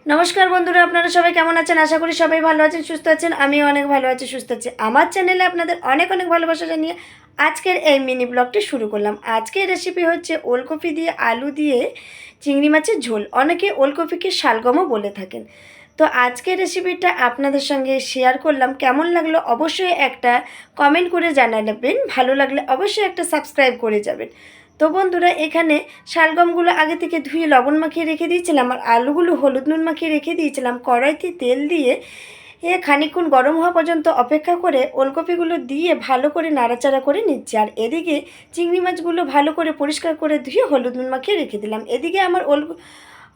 নমস্কার বন্ধুরা, আপনারা সবাই কেমন আছেন? আশা করি সবাই ভালো আছেন, সুস্থ আছেন। আমিও অনেক ভালো আছি, সুস্থ আছি। আমার চ্যানেলে আপনাদের অনেক অনেক ভালোবাসা জানিয়ে আজকের এই মিনি ব্লগটি শুরু করলাম। আজকের রেসিপি হচ্ছে ওলকপি দিয়ে আলু দিয়ে চিংড়ি মাছের ঝোল। অনেকে ওলকপিকে শালগমও বলে থাকেন। তো আজকের রেসিপিটা আপনাদের সঙ্গে শেয়ার করলাম। কেমন লাগলো অবশ্যই একটা কমেন্ট করে জানাবেন। ভালো লাগলে অবশ্যই একটা সাবস্ক্রাইব করে যাবেন। তো বন্ধুরা, এখানে শালগমগুলো আগে থেকে ধুয়ে লবণ মাখিয়ে রেখে দিয়েছিলাম, আর আলুগুলো হলুদ নুন মাখিয়ে রেখে দিয়েছিলাম। কড়াইতে তেল দিয়ে খানিকক্ষণ গরম হওয়া পর্যন্ত অপেক্ষা করে ওলকপিগুলো দিয়ে ভালো করে নাড়াচাড়া করে নিচ্ছি। আর এদিকে চিংড়ি মাছগুলো ভালো করে পরিষ্কার করে ধুয়ে হলুদ নুন মাখিয়ে রেখে দিলাম। এদিকে আমার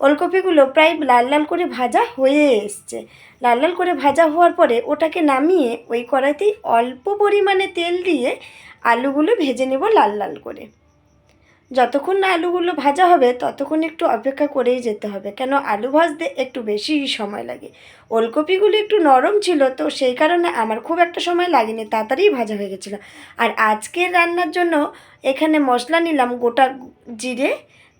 ওলকপিগুলো প্রায় লাল লাল করে ভাজা হয়ে এসছে। লাল লাল করে ভাজা হওয়ার পরে ওটাকে নামিয়ে ওই কড়াইতেই অল্প পরিমাণে তেল দিয়ে আলুগুলো ভেজে নেব লাল লাল করে। যতক্ষণ না আলুগুলো ভাজা হবে ততক্ষণ একটু অপেক্ষা করেই যেতে হবে, কেন আলু ভাজতে একটু বেশি সময় লাগে। ওলকপিগুলো একটু নরম ছিল, তো সেই কারণে আমার খুব একটা সময় লাগেনি, তাড়াতাড়ি ভাজা হয়ে গেছিলো। আর আজকের রান্নার জন্য এখানে মশলা নিলাম গোটা জিরে,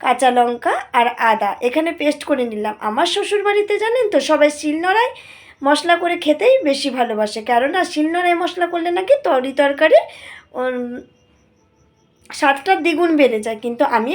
কাঁচা লঙ্কা আর আদা এখানে পেস্ট করে নিলাম। আমার শ্বশুরবাড়িতে জানেন তো সবাই শিলনোড়ায় মশলা করে খেতেই বেশি ভালোবাসে, কেননা শিলনোড়ায় মশলা করলে নাকি তরকারি স্বাদটা দ্বিগুণ বেড়ে যায়। কিন্তু আমি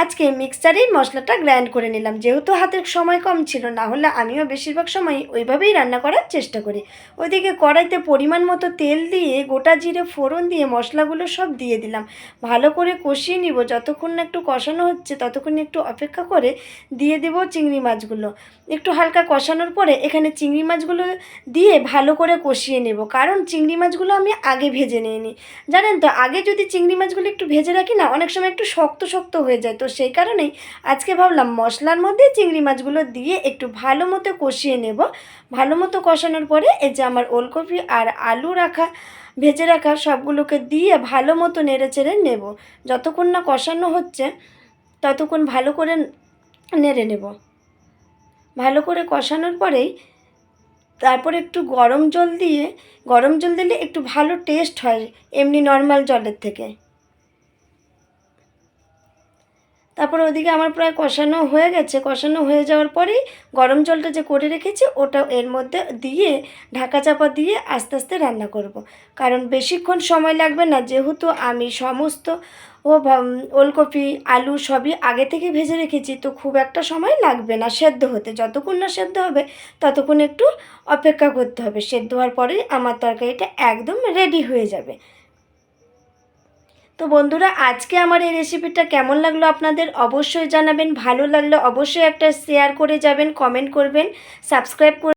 আজকে মিক্সচারেই মশলাটা গ্রাইন্ড করে নিলাম, যেহেতু হাতের সময় কম ছিল। না হলে আমিও বেশিরভাগ সময় ওইভাবেই রান্না করার চেষ্টা করি। ওইদিকে কড়াইতে পরিমাণ মতো তেল দিয়ে গোটা জিরে ফোড়ন দিয়ে মশলাগুলো সব দিয়ে দিলাম। ভালো করে কষিয়ে নিব। যতক্ষণ না একটু কষানো হচ্ছে ততক্ষণ একটু অপেক্ষা করে দিয়ে দেব চিংড়ি মাছগুলো। একটু হালকা কষানোর পরে এখানে চিংড়ি মাছগুলো দিয়ে ভালো করে কষিয়ে নেব, কারণ চিংড়ি মাছগুলো আমি আগে ভেজে নিইনি। জানেন তো, আগে যদি চিংড়ি মাছগুলো একটু ভেজে রাখি না, অনেক সময় একটু শক্ত শক্ত হয়ে যায়। তো সেই কারণেই আজকে ভাবলাম মশলার মধ্যে চিংড়ি মাছগুলো দিয়ে একটু ভালো মতো কষিয়ে নেব। ভালো মতো কষানোর পরে এই যে আমার ওলকপি আর আলু ভেজে রাখা সবগুলোকে দিয়ে ভালো মতো নেড়ে চেড়ে নেব। যতক্ষণ না কষানো হচ্ছে ততক্ষণ ভালো করে নেড়ে নেব। ভালো করে কষানোর পরেই তারপর একটু গরম জল দিলে একটু ভালো টেস্ট হয় এমনি নর্মাল জলের থেকে। তারপর ওদিকে আমার প্রায় কষানো হয়ে গেছে। কষানো হয়ে যাওয়ার পরেই গরম জলটা যে করে রেখেছি ওটা এর মধ্যে দিয়ে ঢাকা চাপা দিয়ে আস্তে আস্তে রান্না করব। কারণ বেশিক্ষণ সময় লাগবে না, যেহেতু আমি সমস্ত ওলকপি আলু সবই আগে থেকে ভেজে রেখেছি, তো খুব একটা সময় লাগবে না সেদ্ধ হতে। যতক্ষণ না সেদ্ধ হবে ততক্ষণ একটু অপেক্ষা করতে হবে। সেদ্ধ হওয়ার পরেই আমার তরকারিটা একদম রেডি হয়ে যাবে। তো বন্ধুরা, আজকে আমার এই রেসিপিটা কেমন লাগলো আপনাদের অবশ্যই জানাবেন। ভালো লাগলে অবশ্যই একটা শেয়ার করে যাবেন, কমেন্ট করবেন, সাবস্ক্রাইব